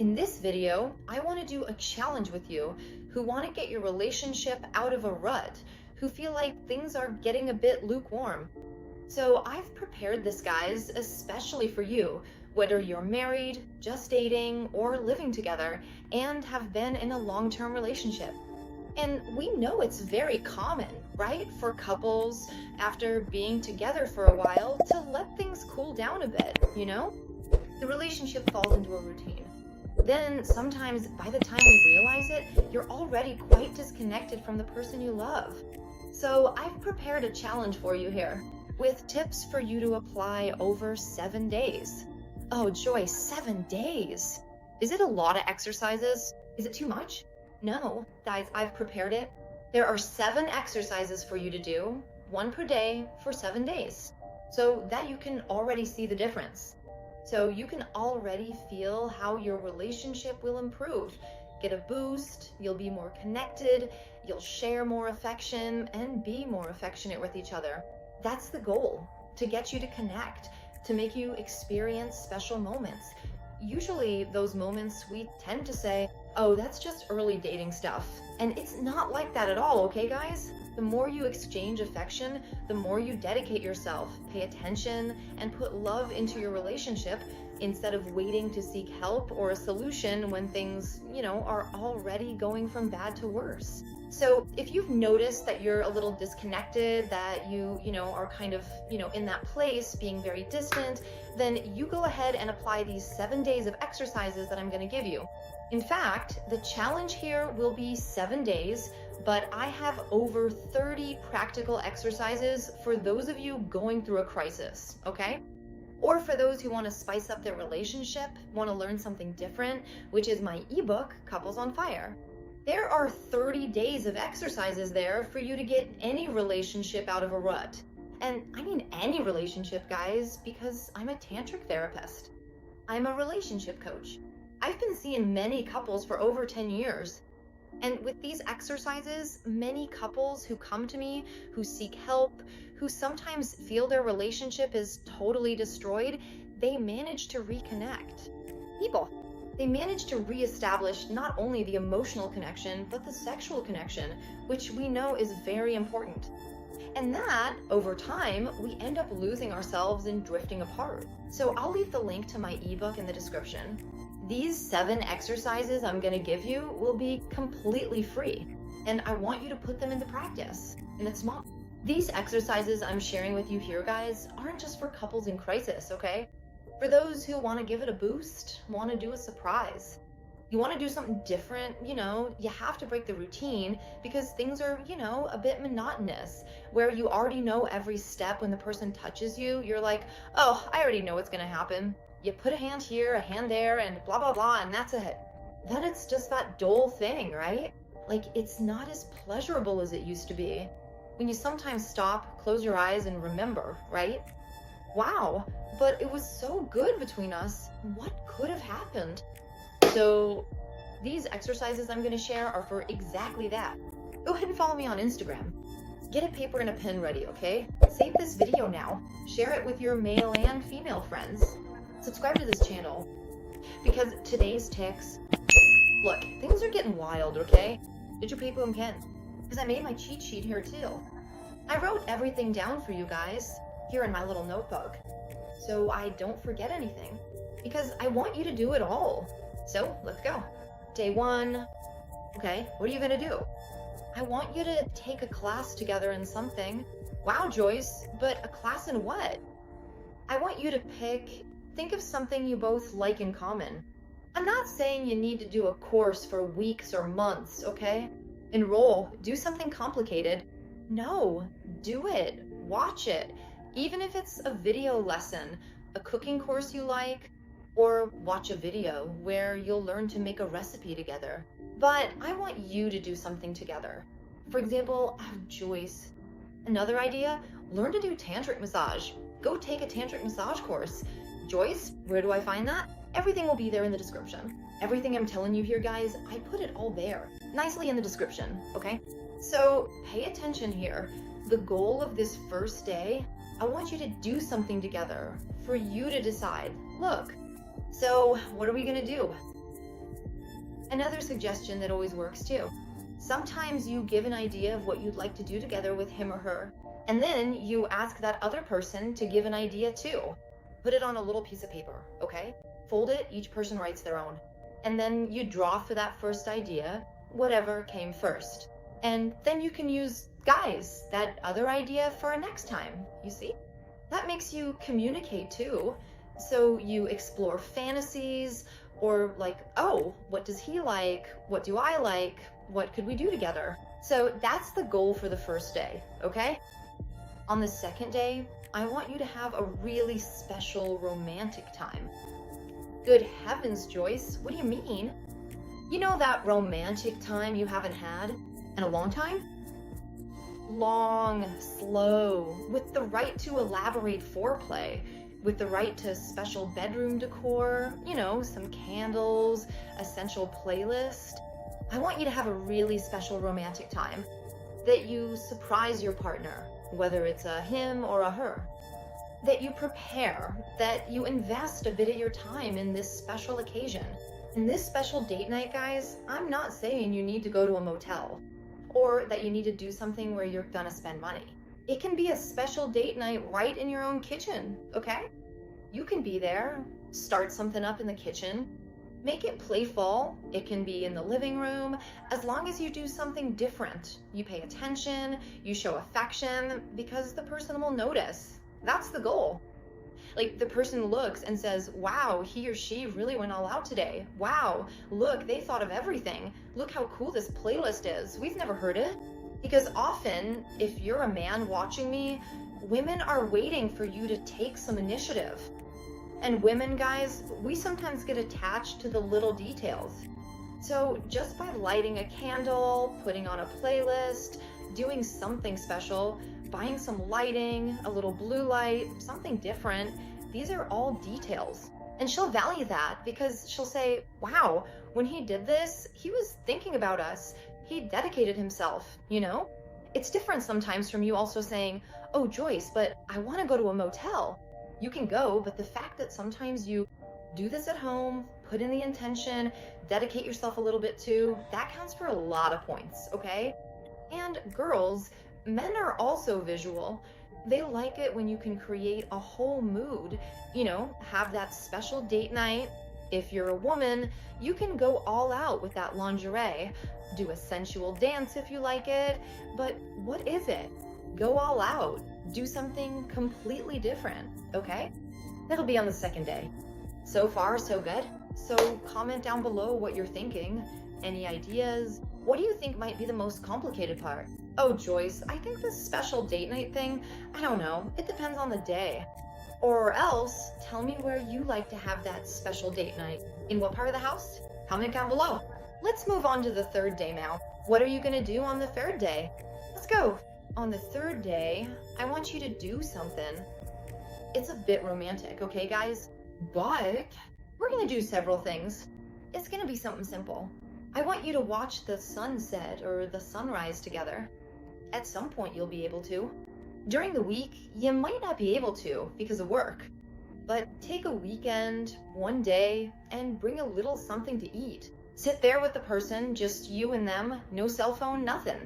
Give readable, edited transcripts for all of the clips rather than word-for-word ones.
In this video, I want to do a challenge with you who want to get your relationship out of a rut, who feel like things are getting a bit lukewarm. So I've prepared this, guys, especially for you, whether you're married, just dating, or living together, and have been in a long-term relationship. And we know it's very common, right, for couples after being together for a while to let things cool down a bit, The relationship falls into a routine. Then sometimes by the time we realize it, you're already quite disconnected from the person you love. So I've prepared a challenge for you here with tips for you to apply over 7 days. Oh, Joy, 7 days. Is it a lot of exercises? Is it too much? No, guys, I've prepared it. There are 7 exercises for you to do, 1 per day for 7 days, so that you can already see the difference. So you can already feel how your relationship will improve, get a boost, you'll be more connected, you'll share more affection, and be more affectionate with each other. That's the goal, to get you to connect, to make you experience special moments. Usually those moments we tend to say, oh, that's just early dating stuff. And it's not like that at all, okay, guys? The more you exchange affection, the more you dedicate yourself, pay attention, and put love into your relationship instead of waiting to seek help or a solution when things, are already going from bad to worse. So if you've noticed that you're a little disconnected, that you are kind of, in that place, being very distant, then you go ahead and apply these 7 days of exercises that I'm going to give you. In fact, the challenge here will be 7 days, but I have over 30 practical exercises for those of you going through a crisis, okay? Or for those who want to spice up their relationship, want to learn something different, which is my ebook, Couples on Fire. There are 30 days of exercises there for you to get any relationship out of a rut. And I mean any relationship, guys, because I'm a tantric therapist. I'm a relationship coach. I've been seeing many couples for over 10 years. And with these exercises, many couples who come to me, who seek help, who sometimes feel their relationship is totally destroyed, they manage to reconnect. They manage to reestablish not only the emotional connection, but the sexual connection, which we know is very important. And that, over time, we end up losing ourselves and drifting apart. So I'll leave the link to my ebook in the description. These 7 exercises I'm going to give you will be completely free, and I want you to put them into practice, and it's small. These exercises I'm sharing with you here, guys, aren't just for couples in crisis, okay? For those who want to give it a boost, want to do a surprise. You want to do something different, you have to break the routine because things are, a bit monotonous, where you already know every step. When the person touches you, you're like, oh, I already know what's going to happen. You put a hand here, a hand there, and blah, blah, blah, and that's it. Then it's just that dull thing, right? Like, it's not as pleasurable as it used to be. When you sometimes stop, close your eyes, and remember, right? Wow, but it was so good between us. What could have happened? So these exercises I'm going to share are for exactly that. Go ahead and follow me on Instagram. Get a paper and a pen ready, okay? Save this video now. Share it with your male and female friends. Subscribe to this channel, because today's tips, look, things are getting wild, okay? Get your paper and pen, because I made my cheat sheet here too. I wrote everything down for you guys here in my little notebook, so I don't forget anything, because I want you to do it all. So let's go. Day 1, okay, what are you gonna do? I want you to take a class together in something. Wow, Joyce, but a class in what? I want you to think of something you both like in common. I'm not saying you need to do a course for weeks or months, okay? Enroll, do something complicated. No, do it, watch it. Even if it's a video lesson, a cooking course you like, or watch a video where you'll learn to make a recipe together. But I want you to do something together. For example, Joyce, another idea, learn to do tantric massage. Go take a tantric massage course. Joyce, where do I find that? Everything will be there in the description. Everything I'm telling you here, guys, I put it all there, nicely in the description, okay? So pay attention here. The goal of this first day, I want you to do something together for you to decide. Look, so what are we gonna do? Another suggestion that always works too. Sometimes you give an idea of what you'd like to do together with him or her, and then you ask that other person to give an idea too. Put it on a little piece of paper, okay? Fold it, each person writes their own. And then you draw for that first idea, whatever came first. And then you can use, guys, that other idea for next time, you see? That makes you communicate too. So you explore fantasies, or like, oh, what does he like? What do I like? What could we do together? So that's the goal for the first day, okay? On the second day, I want you to have a really special romantic time. Good heavens, Joyce, what do you mean? You know that romantic time you haven't had in a long time? Long, slow, with the right to elaborate foreplay, with the right to special bedroom decor, you know, some candles, essential playlist. I want you to have a really special romantic time, that you surprise your partner, whether it's a him or a her, that you prepare, that you invest a bit of your time in this special occasion. In this special date night, guys, I'm not saying you need to go to a motel or that you need to do something where you're gonna spend money. It can be a special date night right in your own kitchen, okay? You can be there, start something up in the kitchen, make it playful. It can be in the living room, as long as you do something different. You pay attention, you show affection, because the person will notice. That's the goal. Like, the person looks and says, wow, he or she really went all out today. Wow, look, they thought of everything. Look how cool this playlist is. We've never heard it. Because often, if you're a man watching me, women are waiting for you to take some initiative. And women, guys, we sometimes get attached to the little details. So just by lighting a candle, putting on a playlist, doing something special, buying some lighting, a little blue light, something different, these are all details. And she'll value that because she'll say, wow, when he did this, he was thinking about us. He dedicated himself, you know? It's different sometimes from you also saying, oh, Joyce, but I want to go to a motel. You can go, but the fact that sometimes you do this at home, put in the intention, dedicate yourself a little bit too, that counts for a lot of points, okay? And girls, men are also visual. They like it when you can create a whole mood, you know, have that special date night. If you're a woman, you can go all out with that lingerie, do a sensual dance if you like it, but what is it? Go all out, do something completely different, okay? That'll be on the second day. So far, so good. So comment down below what you're thinking. Any ideas? What do you think might be the most complicated part? Oh, Joyce, I think this special date night thing, I don't know, it depends on the day. Or else, tell me where you like to have that special date night. In what part of the house? Comment down below. Let's move on to the third day now. What are you gonna do on the third day? Let's go. On the third day, I want you to do something. It's a bit romantic, okay, guys? But we're gonna do several things. It's gonna be something simple. I want you to watch the sunset or the sunrise together. At some point, you'll be able to. During the week, you might not be able to because of work. But take a weekend, one day, and bring a little something to eat. Sit there with the person, just you and them, no cell phone, nothing.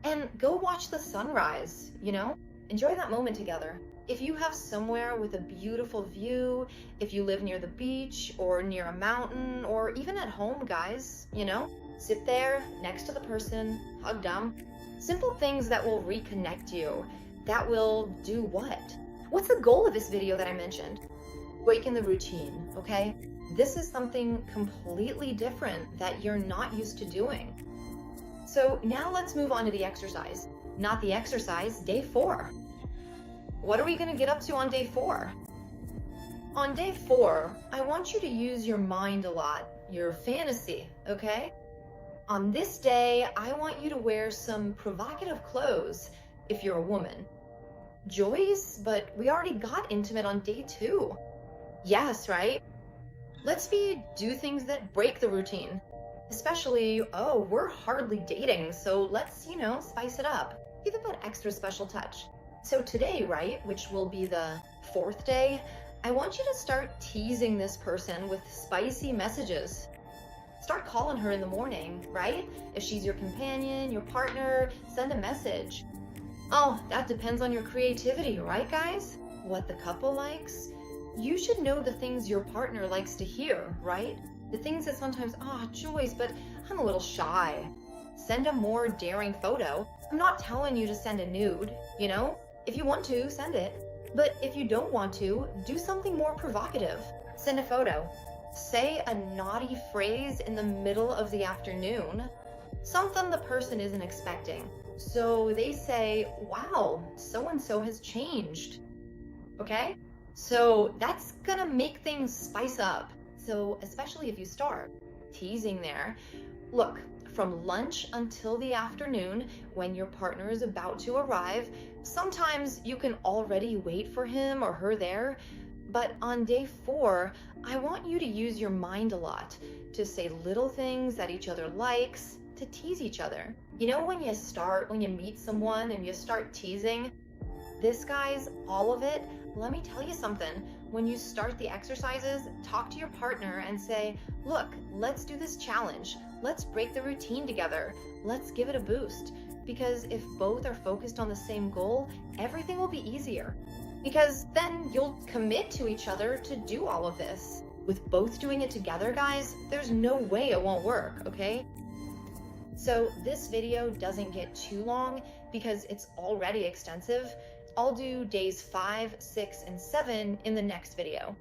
And go watch the sunrise, you know? Enjoy that moment together. If you have somewhere with a beautiful view, if you live near the beach or near a mountain or even at home, guys, you know, sit there next to the person, hug them. Simple things that will reconnect you, that will do what? What's the goal of this video that I mentioned? Breaking the routine, okay? This is something completely different that you're not used to doing. So now let's move on to the exercise. Not the exercise, day 4. What are we gonna get up to on day 4? On day 4, I want you to use your mind a lot, your fantasy, okay? On this day, I want you to wear some provocative clothes if you're a woman. Joyce, but we already got intimate on day 2. Yes, right? Let's do things that break the routine. Especially, oh, we're hardly dating, so let's, you know, spice it up. Give it that extra special touch. So today, right, which will be the 4th day, I want you to start teasing this person with spicy messages. Start calling her in the morning, right? If she's your companion, your partner, send a message. Oh, that depends on your creativity, right, guys? What the couple likes? You should know the things your partner likes to hear, right? The things that sometimes, Joyce, but I'm a little shy. Send a more daring photo. I'm not telling you to send a nude, you know? If you want to, send it. But if you don't want to, do something more provocative. Send a photo. Say a naughty phrase in the middle of the afternoon. Something the person isn't expecting. So they say, wow, so-and-so has changed. Okay? So that's gonna make things spice up. So especially if you start teasing there. Look, from lunch until the afternoon, when your partner is about to arrive, sometimes you can already wait for him or her there. But on day 4, I want you to use your mind a lot, to say little things that each other likes, to tease each other. You know, when you meet someone and you start teasing, this, guys, all of it, let me tell you something. When you start the exercises, talk to your partner and say, look, let's do this challenge. Let's break the routine together. Let's give it a boost. Because if both are focused on the same goal, everything will be easier. Because then you'll commit to each other to do all of this. With both doing it together, guys, there's no way it won't work, okay? So this video doesn't get too long because it's already extensive. I'll do days 5, 6, and 7 in the next video.